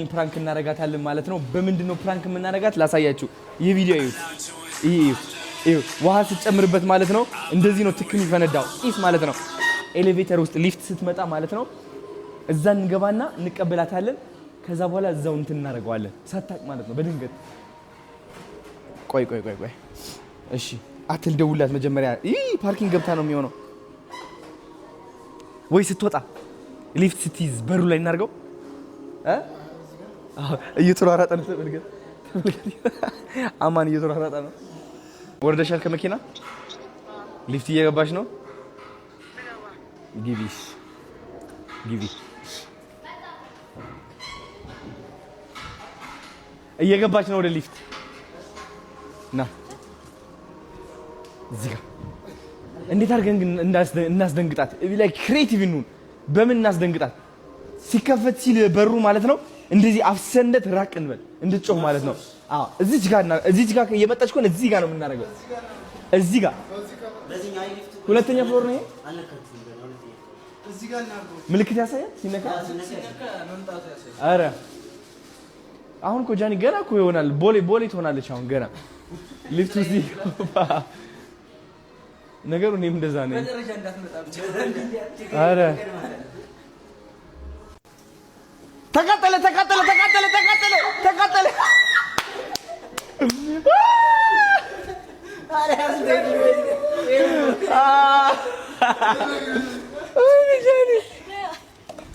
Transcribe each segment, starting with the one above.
ፕራንክ እናረጋታለን ማለት ነው። በምንድነው ፕራንክ የምናረጋት ላሳያችሁ። ይህ ቪዲዮ እዩ ውሃ ስትጨምርበት ማለት ነው እንደዚህ ነው ትክክል ይፈነዳው ጢስ ማለት ነው። ኤሌቬተር ውስጥ ሊፍት ስትመጣ ማለት ነው እዛ እንገባና እንቀበላታለን። ከዛ በኋላ እዛው እንትን እናረጋዋለን ሳታቅ ማለት ነው በድንገት። ቆይ እሺ አትልደውላት መጀመሪያ። ፓርኪንግ ገብታ ነው የሚሆነው ወይ ስትወጣ ሊፍት ስትይዝ በሩ ላይ እናርገው። እየተሯሯጠ ነው ተመልከት። አማን እየተሯሯጠ ነው። ወርደሻል ከመኪና ሊፍት እየገባሽ ነው። ግቢ እየገባች ነው ወደ ሊፍት ና። እዚህ ጋር እንዴት አድርገን እናስደንግጣት? ላይ ክሬቲቭ እንሁን። በምን እናስደንግጣት? ሲከፈት ሲል በሩ ማለት ነው እንደዚህ አፍሰንደት ራቅ እንበል እንድትጮህ ማለት ነው። እዚህ ጋር እየመጣች ከሆነ እዚህ ጋር ነው የምናደርገው። እዚህ ጋር ሁለተኛ ፍሎር ነው። ምልክት ያሳያል ሲነካ። ኧረ አሁን እኮ ጃኒ ገና እኮ ይሆናል። ቦሌ ትሆናለች አሁን ገና ሊፍት ውስጥ ነገሩ። እኔም እንደዛ ነኝ። ኧረ ተቃጠለ።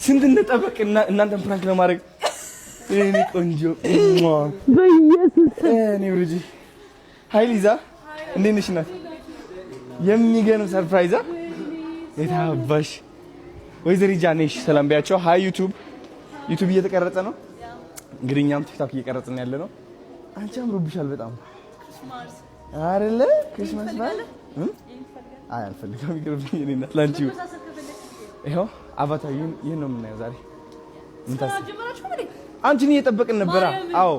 ስንት እንጠበቅ እናንተን ፕራንክ ለማድረግ። እኔ ቆንጆ በኢየሱስ እኔ ብሩጂ ሃይሊዛ እንዴት ነሽ? ናት የሚገርም ሰርፕራይዝ የታባሽ ወይዘሪ ጃኔሽ ሰላም ቢያቸው። ሃይ ዩቲዩብ እየተቀረጸ ነው እንግዲህ እኛም ቲክቶክ እየቀረጽን ያለ ነው። አንቺ አምሮብሻል በጣም አይደለ? ክሪስማስ ባል አይ አልፈልግም ይቅርብኝ። እኔ እና ላንቺ ይሄው አቫታር ይሄን ነው የምናየው ዛሬ። አንቺን እየጠበቅን ነበር። አዎ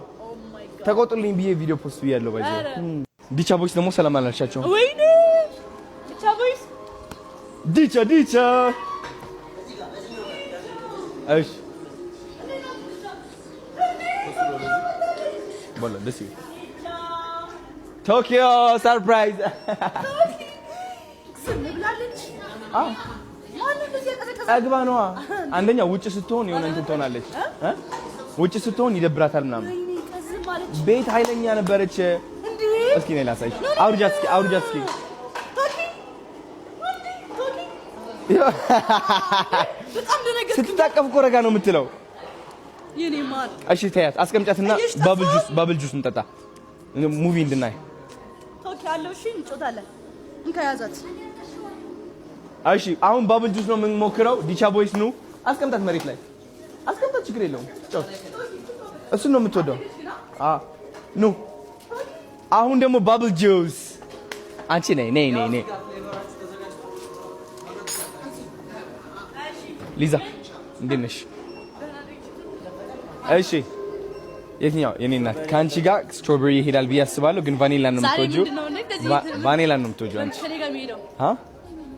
ተቆጥልኝ ብዬ ቪዲዮ ፖስት ብያለሁ። ባይዘው ዲቻ ቦይስ ደግሞ ሰላም አላልሻቸው? ወይኔ ዲቻ ቦይስ ዲቻ እሺ ቦሎ ደስ ይላል። ቶኪዮ ሰርፕራይዝ አግባ ነዋ። አንደኛ ውጭ ስትሆን የሆነ እንትን ትሆናለች። ውጭ ስትሆን ይደብራታል ምናምን። ቤት ኃይለኛ ነበረች። እስኪ ነይ ላሳይሽ። አውርጃት እስኪ ስትታቀፍ እኮ ረጋ ነው የምትለው። እሺ ተያት አስቀምጫትና ባብል ጁስ እንጠጣ ሙቪ እንድናይ። ቶኪ ያለው እሺ እንጮታለን እንከያዛት። እሺ አሁን ባብል ጁስ ነው የምንሞክረው። ዲቻ ቦይስ ኑ አስቀምጣት፣ መሬት ላይ አስቀምጣት፣ ችግር የለውም ጮት። እሱን ነው የምትወደው። ኑ አሁን ደግሞ ባብል ጁስ። አንቺ ነይ ሊዛ እንዴት ነሽ? እሺ የትኛው የኔ እናት ከአንቺ ጋር ስትሮቤሪ ይሄዳል ብዬ አስባለሁ፣ ግን ቫኒላ ነው የምትወጂው። ቫኒላ ነው የምትወጂው አንቺ።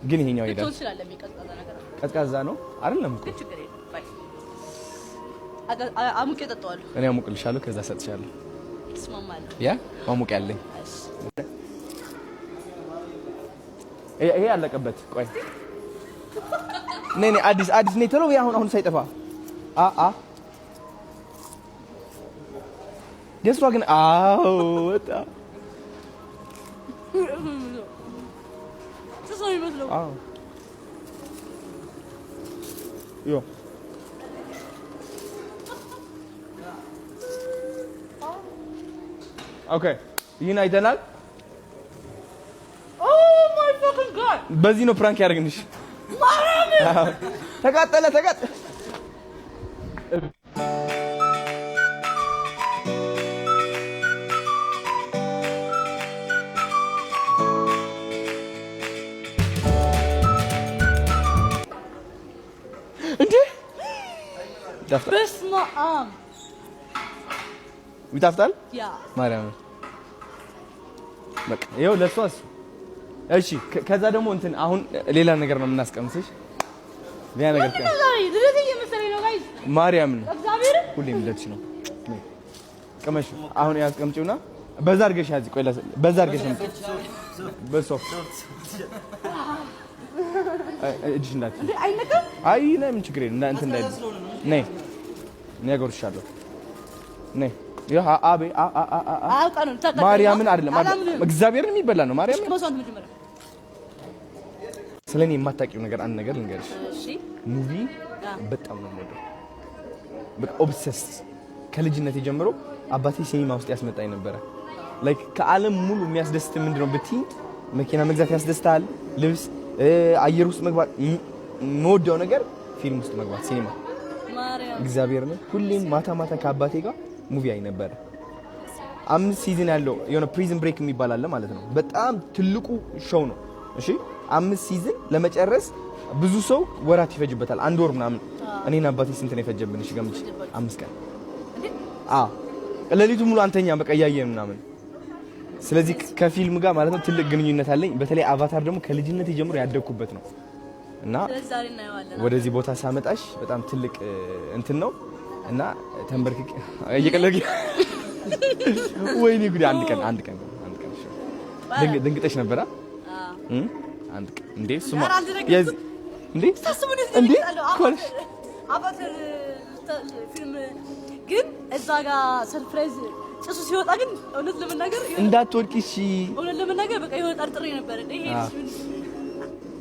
ግን ይሄኛው ይሄዳል። ቀዝቃዛ ነው አይደለም እኮ። አሙቄ ጠጣዋለሁ እኔ። አሙቅልሻለሁ ከዛ ሰጥሻለሁ። ተስማማለሁ። ያ ማሙቅ ያለኝ ይሄ አለቀበት። ቆይ ነይ አዲስ ነይ ቶሎ አሁን ሳይጠፋ ደስቷ ግን ወጣ ዮ ኦኬ ይሄን አይተናል። በዚህ ነው ፕራንክ ያደርግንሽ። ተቃጠለ እንዴ በስመ አብ ይጣፍጣል። ያ ማርያም በቃ ይኸው ለሷስ። እሺ ከዛ ደግሞ እንትን አሁን ሌላ ነገር ነው የምናስቀምስሽ። ሌላ ነገር ማርያም ነው ሁሌም እንደዚህ ነው። ቀመሽ አሁን ያስቀምጪውና በዛ አድርገሽ ያዚ ቆይ በዛ አድርገሽ ነው በሶፍት እጅሽ እንዳት አይ ነም ችግር የለም እንትን እንዳይ ነይ ነገርሻለሁ ነይ ያ አቤ ማርያምን አይደለም እግዚአብሔርን የሚበላ ነው ማርያምን ስለኔ የማታውቂው ነገር አንድ ነገር ልንገርሽ እሺ ሙቪ በጣም ነው የምወደው በቃ ኦብሰስ ከልጅነቴ ጀምሮ አባቴ ሲኒማ ውስጥ ያስመጣኝ ነበር ላይክ ከዓለም ሙሉ የሚያስደስት ምንድነው ብትይ መኪና መግዛት ያስደስታል ልብስ አየር ውስጥ መግባት የምወደው ነገር ፊልም ውስጥ መግባት ሲኒማ ማርያም እግዚአብሔር ነው ሁሌም ማታ ከአባቴ ጋር ሙቪ አይ ነበር 5 ሲዝን ያለው የሆነ ፕሪዝን ብሬክ የሚባል አለ ማለት ነው በጣም ትልቁ ሾው ነው እሺ 5 ሲዝን ለመጨረስ ብዙ ሰው ወራት ይፈጅበታል አንድ ወር ምናምን እኔና አባቴ ስንት ነው የፈጀብን እሺ ገምጪ 5 ቀን ለሊቱ ሙሉ አንተኛ በቃ ያየን ምናምን ስለዚህ ከፊልም ጋር ማለት ነው ትልቅ ግንኙነት አለኝ በተለይ አቫታር ደግሞ ከልጅነት ጀምሮ ያደግኩበት ነው እና ወደዚህ ቦታ ሳመጣሽ በጣም ትልቅ እንትን ነው እና ተንበርክክ እየቀለልክ ወይኔ ጉድ አንድ ቀን ድንግጠሽ ነበር አንድ ቀን እንዴ ሱማ ያዝ እንዴ ታስቡኝ እንዴ ኮልሽ አቫታር ፊልም ግን እዛ ጋር ሰርፕራይዝ ጭሱ ሲወጣ ግን እውነት ለመናገር እንዳትወድቂ እሺ እውነት ለመናገር በቃ የሆነ ጠርጥሬ ነበር እንዴ ይሄ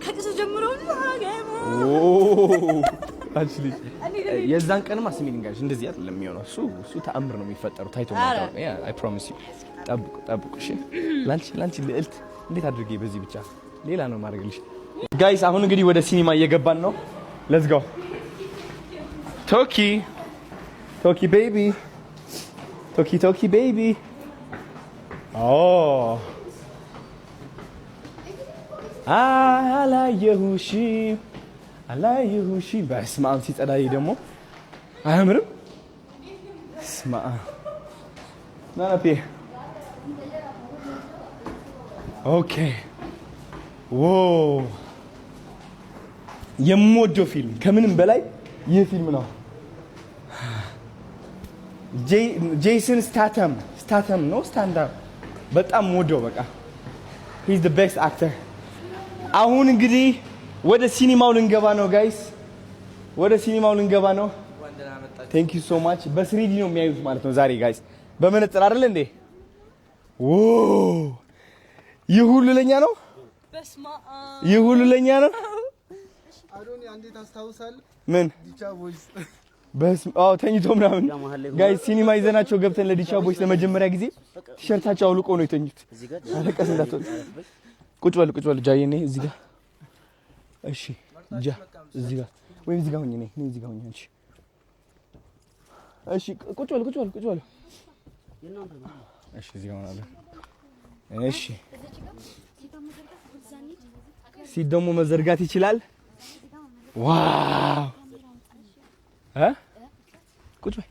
ከጭሱ ጀምሮ አክቹሊ የዛን ቀንም አስሚኝ ጋር እንደዚህ አይደለም የሚሆነው እሱ ተአምር ነው የሚፈጠረው ታይቶ ማለት ነው አይ ፕሮሚስ ዩ ጠብቁ እሺ ላንቺ ልዕልት እንዴት አድርጌ በዚህ ብቻ ሌላ ነው ማድረግልሽ ጋይስ አሁን እንግዲህ ወደ ሲኒማ እየገባን ነው ሌትስ ጎ ቶኪ ቤቢ ቶኪ ቤቢ አላየሁሽ በስመ አብ ሲጸዳይ ደግሞ አያምርም ስማ ናናቴ ኦኬ የምወደው ፊልም ከምንም በላይ ይህ ፊልም ነው ጄሰን ስታተም ነው ስታንዳርድ በጣም ወደው በቃ he's the best actor አሁን እንግዲህ ወደ ሲኒማው ልንገባ ነው ጋይስ ወደ ሲኒማው ልንገባ ነው thank you so much በ3D ነው የሚያዩት ማለት ነው ዛሬ ጋይስ በመነጽር አይደል እንዴ ይህ ሁሉ ለኛ ነው በስማ ይህ ሁሉ ለኛ ነው አዶኒ አንዴ ታስታውሳለህ ምን ዲቻ ቦይስ ተኝቶ ምናምን ጋይስ ሲኒማ ይዘናቸው ገብተን ለዲቻ ቦይስ ለመጀመሪያ ጊዜ ቲሸርታቸው አውልቆ ነው የተኙት አለቀስ እንዳትወጥ ቁጭ በል ጃዬኔ እዚህ ጋር እሺ እዚህ ጋር ወይ እዚህ ጋር ሆኜ ነኝ እዚህ ጋር ሆኜ እሺ ቁጭ በል እሺ እዚህ ጋር ሆናለሁ እሺ ሲት ደግሞ መዘርጋት ይችላል ዋው ቁጭ በይ